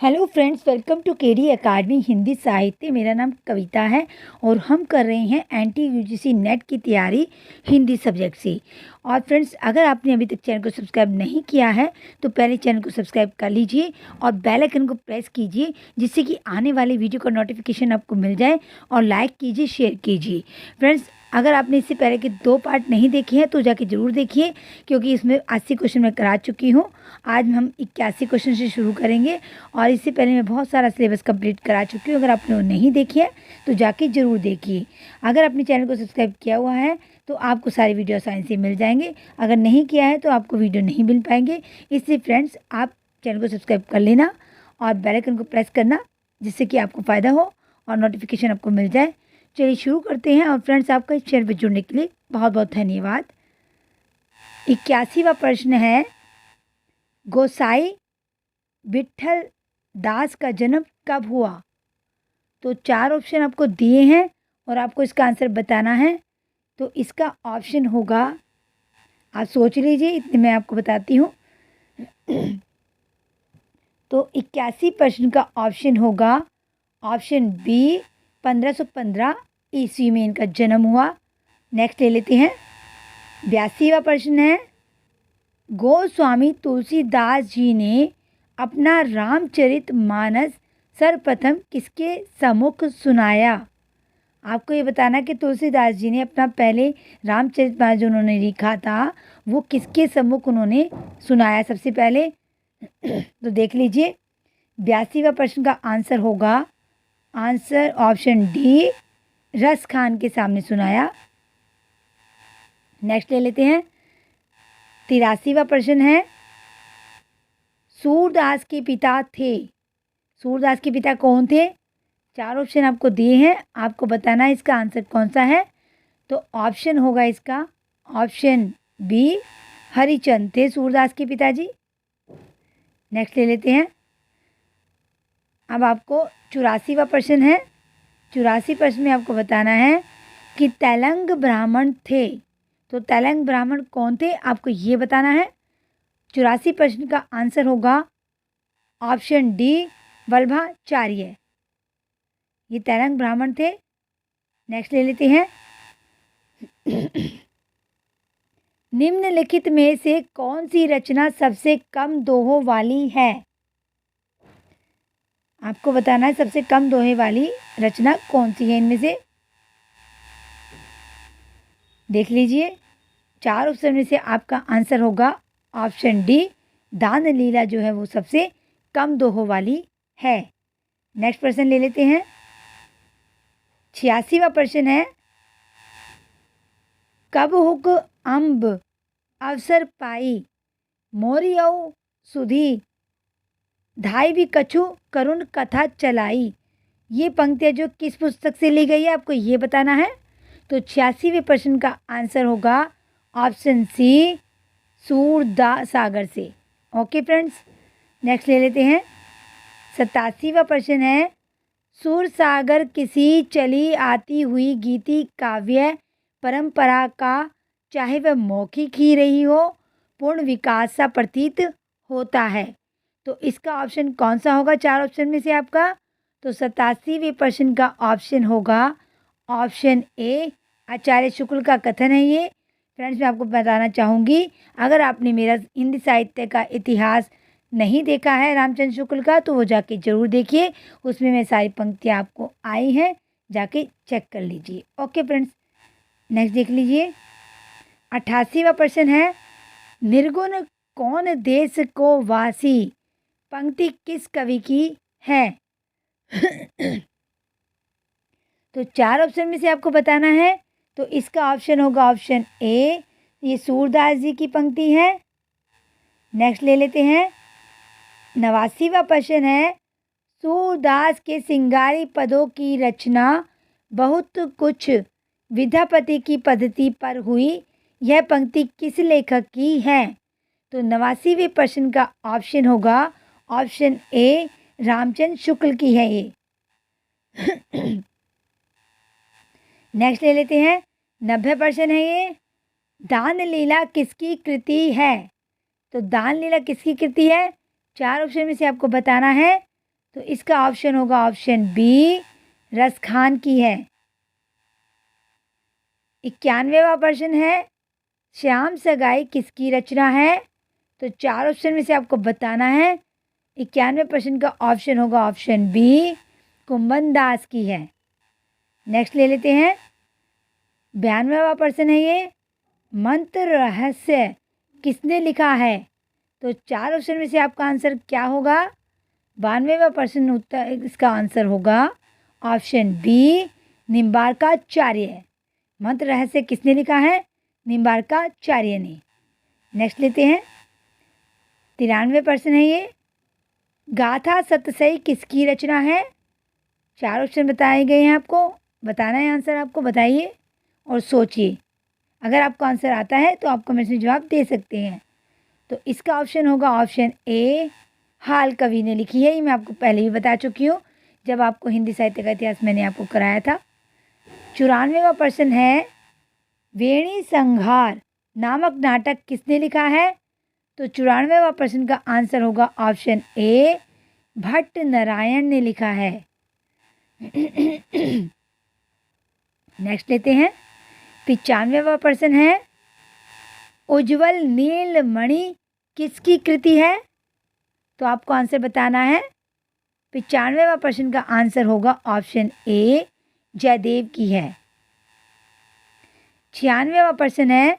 Hello friends, welcome to KD Academy Hindi साहित्य। मेरा नाम कविता है और हम कर रहे हैं एनटी यूजीसी नेट की तैयारी हिंदी सब्जेक्ट से। और फ्रेंड्स, अगर आपने अभी तक चैनल को सब्सक्राइब नहीं किया है तो पहले चैनल को सब्सक्राइब कर लीजिए और बेल आइकन को प्रेस कीजिए, जिससे कि आने वाले वीडियो का नोटिफिकेशन आपको मिल जाए। और लाइक कीजिए, शेयर कीजिए। फ्रेंड्स, अगर आपने इससे पहले के 2 पार्ट नहीं देखे हैं तो जाके ज़रूर देखिए, क्योंकि इसमें 80 क्वेश्चन मैं करा चुकी हूँ। आज हम 81 क्वेश्चन से शुरू करेंगे और इससे पहले मैं बहुत सारा सिलेबस कंप्लीट करा चुकी हूँ। अगर आपने वो नहीं देखी है तो जाके ज़रूर देखिए। अगर आपने चैनल को सब्सक्राइब किया हुआ है तो आपको सारी वीडियो आसानी से मिल जाएंगे। अगर नहीं किया है तो आपको वीडियो नहीं मिल पाएंगे। इसलिए फ्रेंड्स, आप चैनल को सब्सक्राइब कर लेना और बेल आइकन को प्रेस करना, जिससे कि आपको फ़ायदा हो और नोटिफिकेशन आपको मिल जाए। चलिए शुरू करते हैं। और फ्रेंड्स, आपका इस चैनल पर जुड़ने के लिए बहुत बहुत धन्यवाद। 81वां प्रश्न है, गोसाई विट्ठल दास का जन्म कब हुआ? तो 4 ऑप्शन आपको दिए हैं और आपको इसका आंसर बताना है। तो इसका ऑप्शन होगा, आप सोच लीजिए, इतने मैं आपको बताती हूँ। तो 81 प्रश्न का ऑप्शन होगा ऑप्शन बी, 1515 ईस्वी में इनका जन्म हुआ। नेक्स्ट ले लेते हैं। 82वां प्रश्न है, गोस्वामी तुलसीदास जी ने अपना रामचरित मानस सर्वप्रथम किसके सम्मुख सुनाया? आपको ये बताना कि तुलसीदास जी ने अपना पहले रामचरित मानस जो उन्होंने लिखा था वो किसके सम्मुख उन्होंने सुनाया सबसे पहले? तो देख लीजिए, 82वां प्रश्न का आंसर होगा आंसर ऑप्शन डी, रस खान के सामने सुनाया। नेक्स्ट ले लेते हैं। 83वां प्रश्न है, सूरदास के पिता थे। सूरदास के पिता कौन थे? 4 ऑप्शन आपको दिए हैं, आपको बताना है इसका आंसर कौन सा है। तो ऑप्शन होगा इसका ऑप्शन बी, हरिचंद थे सूरदास के पिताजी। नेक्स्ट ले लेते हैं। अब आपको 84वां प्रश्न है। 84 प्रश्न में आपको बताना है कि तेलंग ब्राह्मण थे। तो तेलंग ब्राह्मण कौन थे, आपको ये बताना है। 84 प्रश्न का आंसर होगा ऑप्शन डी, वल्लभाचार्य। ये तेलंग ब्राह्मण थे। नेक्स्ट ले लेते हैं। निम्नलिखित में से कौन सी रचना सबसे कम दोहों वाली है? आपको बताना है सबसे कम दोहे वाली रचना कौन सी है इनमें से। देख लीजिए, 4 ऑप्शन में से आपका आंसर होगा ऑप्शन डी, दान लीला जो है वो सबसे कम दोहों वाली है। नेक्स्ट प्रश्न ले लेते हैं। 86वां प्रश्न है, कब हुक अम्ब अवसर पाई, मोरियऊ सुधी, धाई भी कछु करुण कथा चलाई। ये पंक्तियाँ जो किस पुस्तक से ली गई है, आपको ये बताना है। तो 86वें प्रश्न का आंसर होगा ऑप्शन सी, सूरदासागर से। ओके फ्रेंड्स, नेक्स्ट ले लेते हैं। 87वां प्रश्न है, सूरसागर किसी चली आती हुई गीति काव्य परंपरा का, चाहे वह मौखिक ही रही हो, पूर्ण विकास सा प्रतीत होता है। तो इसका ऑप्शन कौन सा होगा 4 ऑप्शन में से आपका? तो 87वें प्रश्न का ऑप्शन होगा ऑप्शन ए, आचार्य शुक्ल का कथन है ये। फ्रेंड्स, मैं आपको बताना चाहूँगी, अगर आपने मेरा हिंदी साहित्य का इतिहास नहीं देखा है रामचंद्र शुक्ल का, तो वो जाके ज़रूर देखिए। उसमें मैं सारी पंक्तियाँ आपको आई हैं, जाके चेक कर लीजिए। ओके फ्रेंड्स, नेक्स्ट देख लीजिए। 88वां प्रश्न है, निर्गुण कौन देश को वासी, पंक्ति किस कवि की है? तो 4 ऑप्शन में से आपको बताना है। तो इसका ऑप्शन होगा ऑप्शन ए, ये सूरदास जी की पंक्ति है। नेक्स्ट ले लेते हैं। 89वां प्रश्न है, सूरदास के सिंगारी पदों की रचना बहुत कुछ विद्यापति की पद्धति पर हुई, यह पंक्ति किस लेखक की है? तो 89वें प्रश्न का ऑप्शन होगा ऑप्शन ए, रामचंद्र शुक्ल की है ये। नेक्स्ट ले लेते हैं। 90 प्रश्न है ये, दान लीला किसकी कृति है? तो दान लीला किसकी कृति है? 4 ऑप्शन में से आपको बताना है। तो इसका ऑप्शन होगा ऑप्शन बी, रसखान की है। 91वां प्रश्न है, श्याम सगाई किसकी रचना है? तो 4 ऑप्शन में से आपको बताना है। 91वें प्रश्न का ऑप्शन होगा ऑप्शन बी, कुंभन दास की है। नेक्स्ट ले लेते हैं। 92वां प्रश्न है ये, मंत्र रहस्य किसने लिखा है? तो 4 ऑप्शन में से आपका आंसर क्या होगा? 92वां प्रश्न उत्तर इसका आंसर होगा ऑप्शन बी, निम्बार्काचार्य। मंत्र रहस्य किसने लिखा है? निम्बार्काचार्य ने। नेक्स्ट लेते हैं। 93 प्रश्न है ये, गाथा सतसई किसकी रचना है? 4 ऑप्शन बताए गए हैं, आपको बताना है आंसर। आपको बताइए और सोचिए। अगर आपको आंसर आता है तो आप कमेंट्स में जवाब दे सकते हैं। तो इसका ऑप्शन होगा ऑप्शन ए, हाल कवि ने लिखी है। ये मैं आपको पहले ही बता चुकी हूँ जब आपको हिंदी साहित्य का इतिहास मैंने आपको कराया था। 94वां प्रश्न है, वेणी संहार नामक नाटक किसने लिखा है? तो 94वां प्रश्न का आंसर होगा ऑप्शन ए, भट्ट नारायण ने लिखा है। नेक्स्ट लेते हैं। 95वां प्रश्न है, उज्ज्वल नीलमणि किसकी कृति है? तो आपको आंसर बताना है। 95वां प्रश्न का आंसर होगा ऑप्शन ए, जयदेव की है। 96वां प्रश्न है,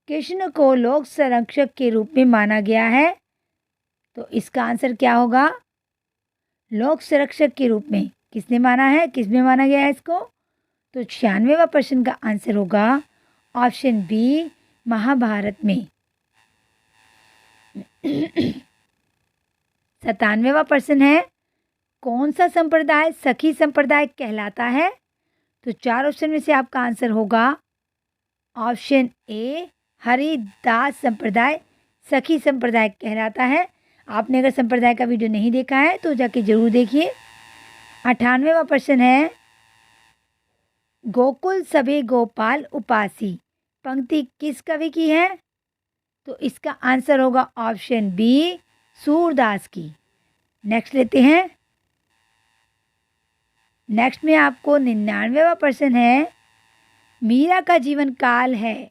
कृष्ण को लोक संरक्षक के रूप में माना गया है। तो इसका आंसर क्या होगा? लोक संरक्षक के रूप में किसने माना है, किसमें माना गया है इसको? तो 96वां प्रश्न का आंसर होगा ऑप्शन बी, महाभारत में। 97वां प्रश्न है, कौन सा संप्रदाय सखी संप्रदाय कहलाता है? तो 4 ऑप्शन में से आपका आंसर होगा ऑप्शन ए, हरिदास संप्रदाय सखी संप्रदाय कहलाता है। आपने अगर संप्रदाय का वीडियो नहीं देखा है तो जाके जरूर देखिए। 98वां प्रश्न है, गोकुल सबे गोपाल उपासी पंक्ति किस कवि की है? तो इसका आंसर होगा ऑप्शन बी, सूरदास की। नेक्स्ट लेते हैं। नेक्स्ट में आपको 99वां प्रश्न है, मीरा का जीवन काल है।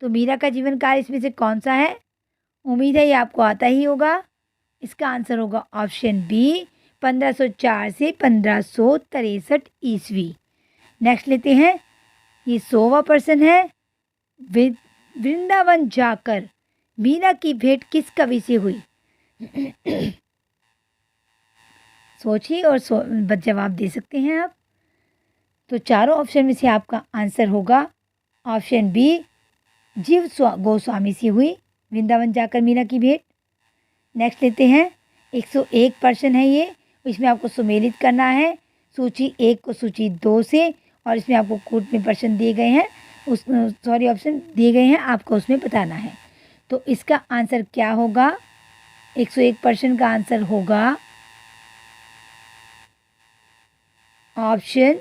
तो मीरा का जीवन काल इसमें से कौन सा है? उम्मीद है ये आपको आता ही होगा। इसका आंसर होगा ऑप्शन बी, 1504 से 1563 ईस्वी। नेक्स्ट लेते हैं। ये 100वां प्रश्न है, वृंदावन जाकर मीरा की भेंट किस कवि से हुई? सोचिए और जवाब दे सकते हैं आप। तो चारों ऑप्शन में से आपका आंसर होगा ऑप्शन बी, जीव गोस्वामी से हुई वृंदावन जाकर मीरा की भेंट। नेक्स्ट लेते हैं। 101 प्रश्न है ये, इसमें आपको सुमेलित करना है सूची 1 को सूची 2 से, और इसमें आपको कूट में प्रश्न दिए गए हैं, ऑप्शन दिए गए हैं, आपको उसमें बताना है। तो इसका आंसर क्या होगा? 101 प्रश्न का आंसर होगा ऑप्शन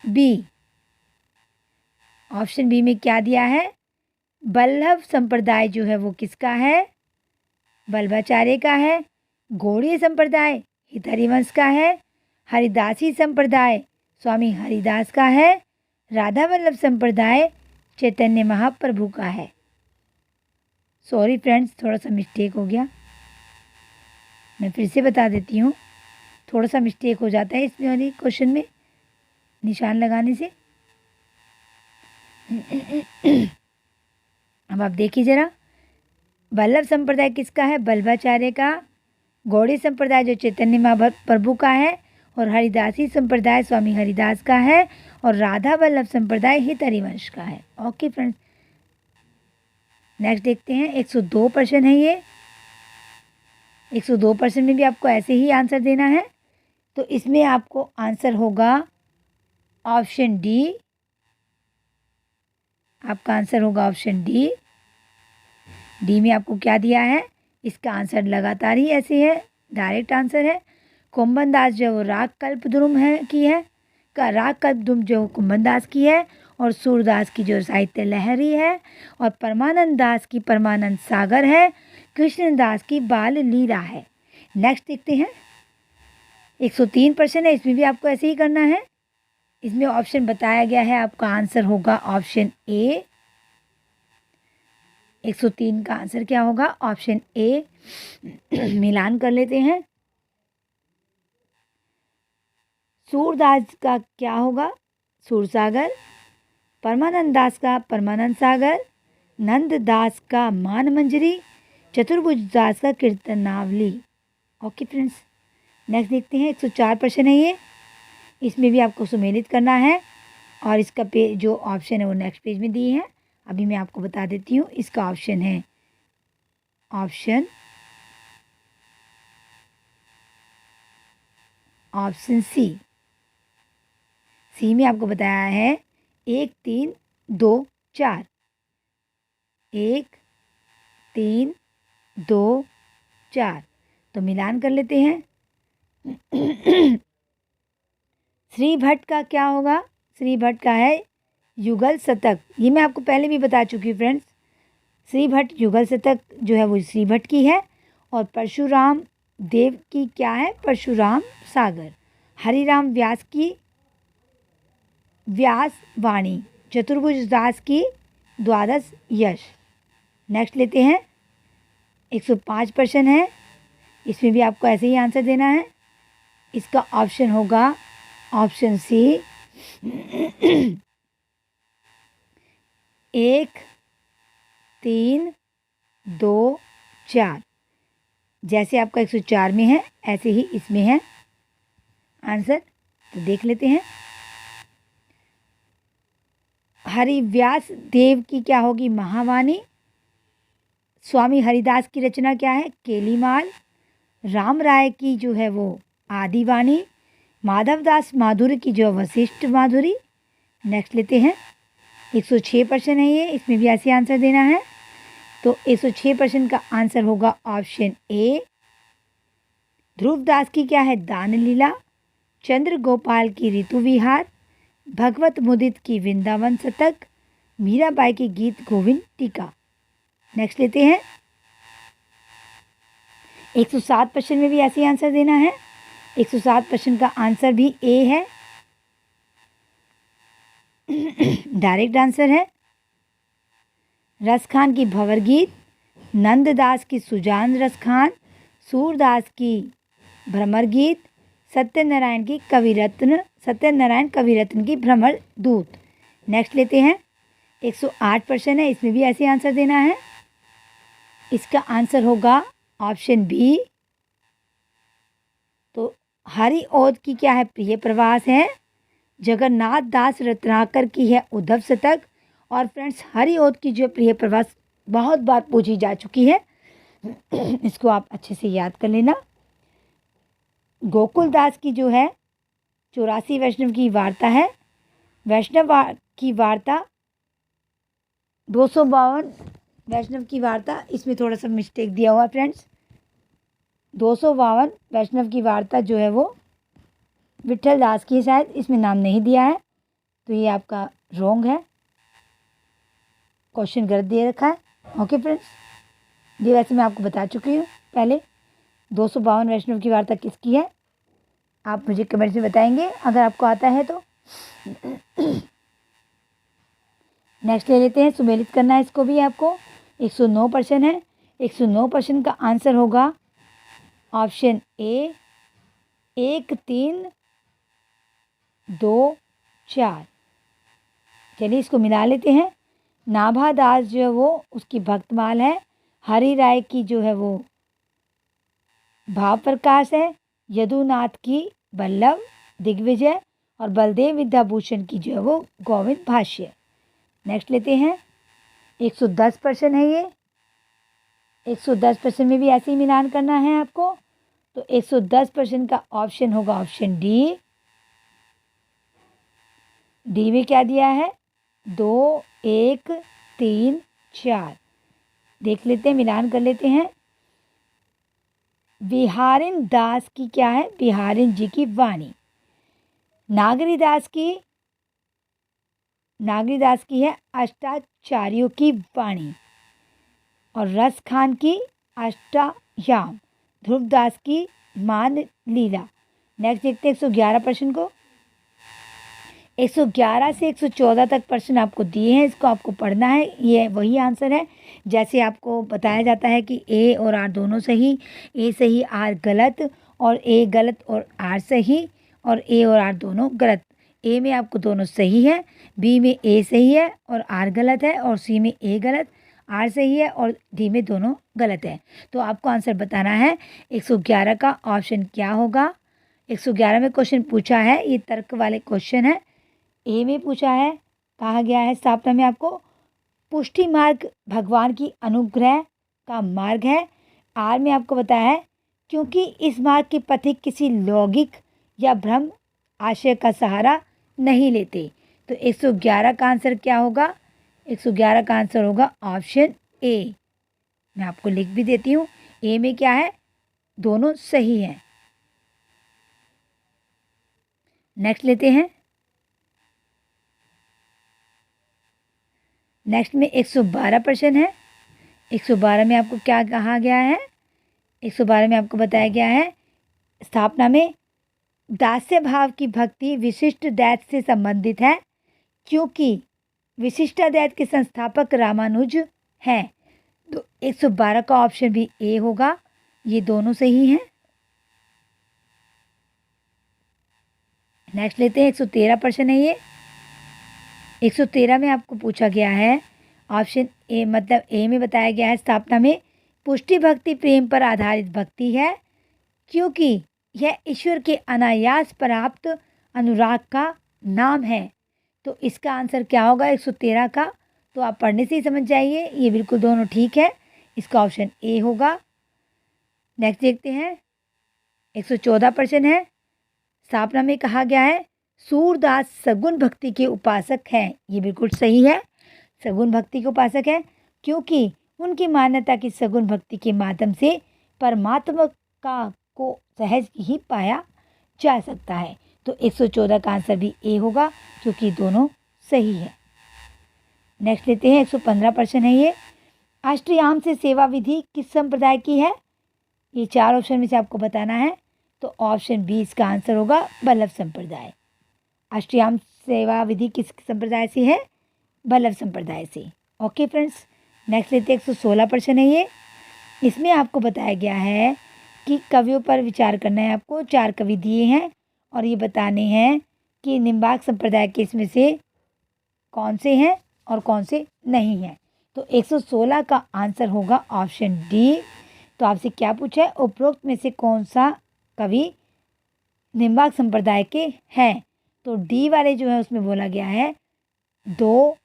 बी। ऑप्शन बी में क्या दिया है? बल्लभ संप्रदाय जो है वो किसका है? बल्लभाचार्य का है। गौड़ीय संप्रदाय हितहरिवंश का है। हरिदासी संप्रदाय स्वामी हरिदास का है। राधा वल्लभ संप्रदाय चैतन्य महाप्रभु का है। सॉरी फ्रेंड्स, थोड़ा सा मिस्टेक हो गया, मैं फिर से बता देती हूँ। थोड़ा सा मिस्टेक हो जाता है इसमें वाली क्वेश्चन में निशान लगाने से। अब आप देखिए जरा, वल्लभ संप्रदाय किसका है? बल्लभाचार्य का। गौड़ी संप्रदाय जो चैतन्य महाप्रभु का है, और हरिदासी संप्रदाय स्वामी हरिदास का है, और राधा वल्लभ संप्रदाय हितहरिवंश का है। ओके फ्रेंड्स, नेक्स्ट देखते हैं। 102 प्रश्न है ये। 102 प्रश्न में भी आपको ऐसे ही आंसर देना है। तो इसमें आपको आंसर होगा ऑप्शन डी। आपका आंसर होगा ऑप्शन डी। डी में आपको क्या दिया है? इसका आंसर लगातार ही ऐसे है, डायरेक्ट आंसर है। कुंभन दास जो वो राग कल्पद्रुम है की है का राग कल्पद्रुम जो कुंभन दास की है, और सूरदास की जो साहित्य लहरी है, और परमानंद दास की परमानंद सागर है। कृष्णदास की बाल लीला है। नेक्स्ट देखते हैं, 103 प्रश्न है, इसमें भी आपको ऐसे ही करना है। इसमें ऑप्शन बताया गया है, आपका आंसर होगा ऑप्शन ए। 103 का आंसर क्या होगा? Option A. मिलान कर लेते हैं। सूरदास का क्या होगा? सूरसागर। परमानंद दास का परमानंद सागर। नंद दास का मान मंजरी। चतुर्भुज दास का कीर्तनावली। ओके फ्रेंड्स, नेक्स्ट देखते हैं, 104 प्रश्न है ये। इसमें भी आपको सुमेलित करना है और इसका पेज जो ऑप्शन है वो नेक्स्ट पेज में दिए हैं। अभी मैं आपको बता देती हूँ। इसका ऑप्शन है ऑप्शन सी में आपको बताया है 1 3 2 4। 1 3 2 4। तो मिलान कर लेते हैं। श्री भट्ट का क्या होगा? श्री भट्ट का है युगल शतक। ये मैं आपको पहले भी बता चुकी हूँ फ्रेंड्स। श्री भट्ट युगल शतक जो है वो श्री भट्ट की है। और परशुराम देव की क्या है? परशुराम सागर। हरिराम व्यास की व्यास वाणी। चतुर्भुज दास की द्वादश यश। नेक्स्ट लेते हैं, 105 प्रश्न है। इसमें भी आपको ऐसे ही आंसर देना है। इसका ऑप्शन होगा ऑप्शन सी। 1 3 2 4। जैसे आपका 104 में है ऐसे ही इसमें है आंसर। तो देख लेते हैं। हरिव्यास देव की क्या होगी? महावाणी। स्वामी हरिदास की रचना क्या है? केलीमाल। राम राय की जो है वो आदिवाणी। माधवदास माधुरी की जो वशिष्ठ माधुरी। नेक्स्ट लेते हैं, 106 प्रश्न है ये। इसमें भी ऐसे आंसर देना है। तो 106 प्रश्न का आंसर होगा ऑप्शन ए। ध्रुवदास की क्या है? दान लीला। चंद्र गोपाल की ऋतु विहार। भगवत मुदित की वृंदावन शतक। मीराबाई की गीत गोविंद टीका। नेक्स्ट लेते हैं, 107 प्रश्न में भी ऐसे ही आंसर देना है। 107 प्रश्न का आंसर भी ए है। डायरेक्ट आंसर है। रसखान की भंवर गीत। नंददास की सुजान रसखान। सूरदास की भ्रमर गीत। सत्यनारायण कविरत्न की भ्रमर दूत। नेक्स्ट लेते हैं, 108 प्रश्न है। इसमें भी ऐसे आंसर देना है। इसका आंसर होगा ऑप्शन बी। तो हरिओद की क्या है? प्रिय प्रवास है। जगन्नाथ दास रत्नाकर की है उद्धव शतक। और फ्रेंड्स, हरिओद की जो प्रिय प्रवास बहुत बार पूछी जा चुकी है, इसको आप अच्छे से याद कर लेना। गोकुल दास की जो है 84 वैष्णव की वार्ता है। वैष्णव की वार्ता 252 वैष्णव की वार्ता। इसमें थोड़ा सा मिस्टेक दिया हुआ है फ्रेंड्स। 252 वैष्णव की वार्ता जो है वो विट्ठल दास की, शायद इसमें नाम नहीं दिया है, तो ये आपका रॉन्ग है, क्वेश्चन गलत दे रखा है। ओके फ्रेंड्स, ये वैसे मैं आपको बता चुकी हूँ पहले। 252 वैष्णव की वार्ता किसकी है? आप मुझे कमेंट्स में बताएंगे अगर आपको आता है तो। नेक्स्ट ले लेते हैं, सुमेलित करना है इसको भी आपको। 109 प्रश्न है। 109 प्रश्न का आंसर होगा ऑप्शन ए। 1 3 2 4। चलिए इसको मिला लेते हैं। नाभा दास जो है वो उसकी भक्तमाल है। हरि राय की जो है वो भाव प्रकाश है। यदुनाथ की बल्लभ दिग्विजय। और बलदेव विद्याभूषण की जो है वो गोविंद भाष्य। नेक्स्ट लेते हैं, 110 प्रश्न है ये। 110 प्रश्न में भी ऐसे ही मिलान करना है आपको। तो 110 प्रश्न का ऑप्शन होगा ऑप्शन डी। डी में क्या दिया है? 2 1 3 4। देख लेते हैं, मिलान कर लेते हैं। बिहारिन दास की क्या है? बिहारिन जी की वाणी। नागरी दास की है अष्टाचार्यों की वाणी। और रस खान की अष्टयाम। ध्रुवदास की मान लीला। नेक्स्ट देखते हैं 111 प्रश्न को। 111 से 114 तक प्रश्न आपको दिए हैं, इसको आपको पढ़ना है। ये वही आंसर है जैसे आपको बताया जाता है कि ए और आर दोनों सही, ए सही आर गलत, और ए गलत और आर सही, और ए और आर दोनों गलत। ए में आपको दोनों सही है, बी में ए सही है और आर गलत है, और सी में ए गलत आर सही है, और डी में दोनों गलत है। तो आपको आंसर बताना है 111 का ऑप्शन क्या होगा। 111 में क्वेश्चन पूछा है, ये तर्क वाले क्वेश्चन है। ए में पूछा है, कहा गया है स्थापना में आपको पुष्टि मार्ग भगवान की अनुग्रह का मार्ग है। आर में आपको बताया है क्योंकि इस मार्ग के पथिक किसी लौकिक या भ्रम आशय का सहारा नहीं लेते। तो 111 का आंसर क्या होगा। 111 का आंसर होगा ऑप्शन ए। मैं आपको लिख भी देती हूँ, ए में क्या है, दोनों सही हैं। नेक्स्ट लेते हैं। नेक्स्ट में 112 प्रश्न है। 112 में आपको क्या कहा गया है। 112 में आपको बताया गया है स्थापना में दास्य भाव की भक्ति विशिष्ट दैत से संबंधित है क्योंकि विशिष्टाद्वैत के संस्थापक रामानुज हैं। तो 112 का ऑप्शन भी ए होगा, ये दोनों सही हैं। नेक्स्ट लेते हैं 113 प्रश्न है ये। 113 में आपको पूछा गया है ऑप्शन ए, मतलब ए में बताया गया है स्थापना में पुष्टि भक्ति प्रेम पर आधारित भक्ति है क्योंकि यह ईश्वर के अनायास प्राप्त अनुराग का नाम है। तो इसका आंसर क्या होगा 113 का। तो आप पढ़ने से ही समझ जाइए, ये बिल्कुल दोनों ठीक है, इसका ऑप्शन ए होगा। नेक्स्ट देखते हैं 114 प्रश्न है। स्थापना में कहा गया है सूरदास सगुण भक्ति के उपासक हैं। ये बिल्कुल सही है, सगुण भक्ति के उपासक हैं क्योंकि उनकी मान्यता की सगुण भक्ति के माध्यम से परमात्मा का को सहज ही पाया जा सकता है। तो 114 का आंसर भी ए होगा क्योंकि दोनों सही है। नेक्स्ट लेते हैं 115 प्रश्न है ये। अष्टयाम से सेवा विधि किस संप्रदाय की है। ये चार ऑप्शन में से आपको बताना है। तो ऑप्शन बी इसका आंसर होगा बल्लभ संप्रदाय। अष्टयाम सेवा विधि किस संप्रदाय से है, बल्लभ संप्रदाय से। ओके फ्रेंड्स, नेक्स्ट लेते हैं 116 प्रश्न है ये। इसमें आपको बताया गया है कि कवियों पर विचार करना है आपको। 4 कवि दिए हैं और ये बताने हैं कि निम्बार्क संप्रदाय के इसमें से कौन से हैं और कौन से नहीं हैं। तो 116 का आंसर होगा ऑप्शन डी। तो आपसे क्या पूछा है, उपरोक्त में से कौन सा कवि निम्बार्क संप्रदाय के हैं। तो डी वाले जो है उसमें बोला गया है 2,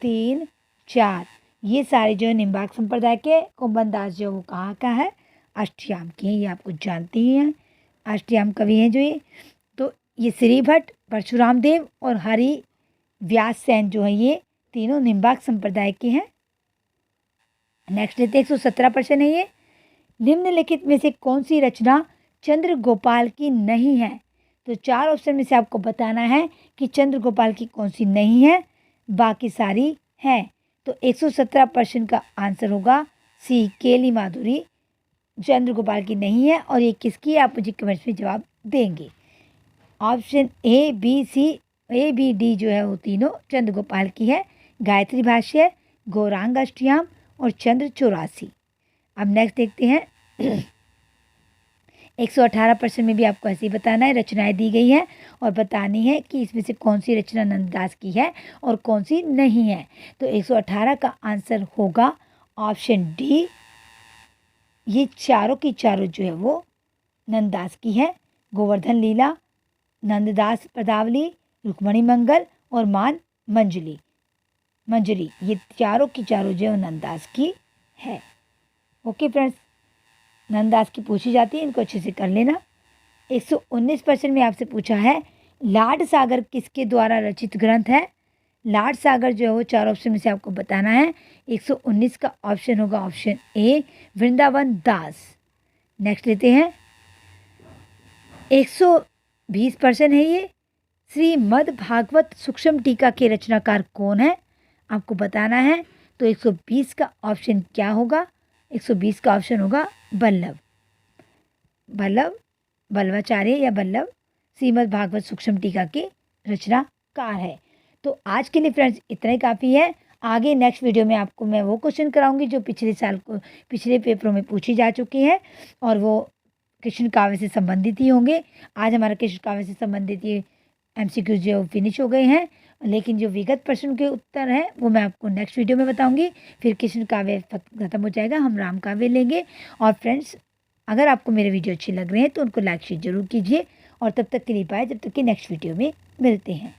3, 4, ये सारे जो है निम्बार्क संप्रदाय के। कुंभनदास जो वो कहाँ का है, अष्टयाम के हैं, ये आपको जानते ही हैं। अष्टयाम कवि हैं जो ये। तो ये श्री भट्ट, परशुराम देव और हरि व्यास सेन जो है ये तीनों निम्बार्क संप्रदाय के हैं। नेक्स्ट लेते हैं 117 प्रश्न है ये। निम्नलिखित में से कौन सी रचना चंद्र गोपाल की नहीं है। तो 4 ऑप्शन में से आपको बताना है कि चंद्र गोपाल की कौन सी नहीं है, बाकी सारी हैं। तो 117 प्रश्न का आंसर होगा सी, केली माधुरी चंद्र गोपाल की नहीं है। और ये किसकी है, आप मुझे कमेंट्स में जवाब देंगे। Option A, B, C, A, B, D जो है वो तीनों चंद्र गोपाल की है। गायत्री भाष्य, गौरांग अष्टयाम और चंद्र 84। अब नेक्स्ट देखते हैं 118 प्रश्न में भी आपको ऐसे ही बताना है। रचनाएं दी गई हैं और बतानी है कि इसमें से कौन सी रचना नंददास की है और कौन सी नहीं है। तो 118 का आंसर होगा ऑप्शन डी। ये चारों की चारों जो है वो नंददास की है। गोवर्धन लीला, नंददास पदावली, रुक्मणी मंगल और मान मंजरी, ये चारों की चारों जो है नंददास की है। ओके फ्रेंड्स, नंददास की पूछी जाती है, इनको अच्छे से कर लेना। 119 प्रश्न में आपसे पूछा है लाड सागर किसके द्वारा रचित ग्रंथ है। लाड सागर जो है वो 4 ऑप्शन में से आपको बताना है। 119 का ऑप्शन होगा option A, Vrindavan Das. Next लेते हैं 120 प्रश्न है ये। श्रीमद् भागवत सूक्ष्म टीका के रचनाकार कौन है, आपको बताना है। तो 120 का ऑप्शन क्या होगा, 120 का ऑप्शन होगा बल्लभ। बल्लभ बल्लवाचार्य या बल्लभ श्रीमद् भागवत सूक्ष्म टीका के रचनाकार है। तो आज के लिए फ्रेंड्स इतना ही काफ़ी है। आगे नेक्स्ट वीडियो में आपको मैं वो क्वेश्चन कराऊंगी जो पिछले पेपरों में पूछी जा चुकी है, और वो कृष्ण काव्य से संबंधित ही होंगे। आज हमारा कृष्ण काव्य से संबंधित ये MCQ जो फिनिश हो गए हैं, लेकिन जो विगत प्रश्न के उत्तर हैं वो मैं आपको नेक्स्ट वीडियो में बताऊंगी। फिर कृष्ण काव्य खत्म हो जाएगा, हम राम काव्य लेंगे। और फ्रेंड्स, अगर आपको मेरे वीडियो अच्छे लग रहे हैं तो उनको लाइक शेयर जरूर कीजिए, और तब तक के लिए बाय, जब तक कि नेक्स्ट वीडियो में मिलते हैं।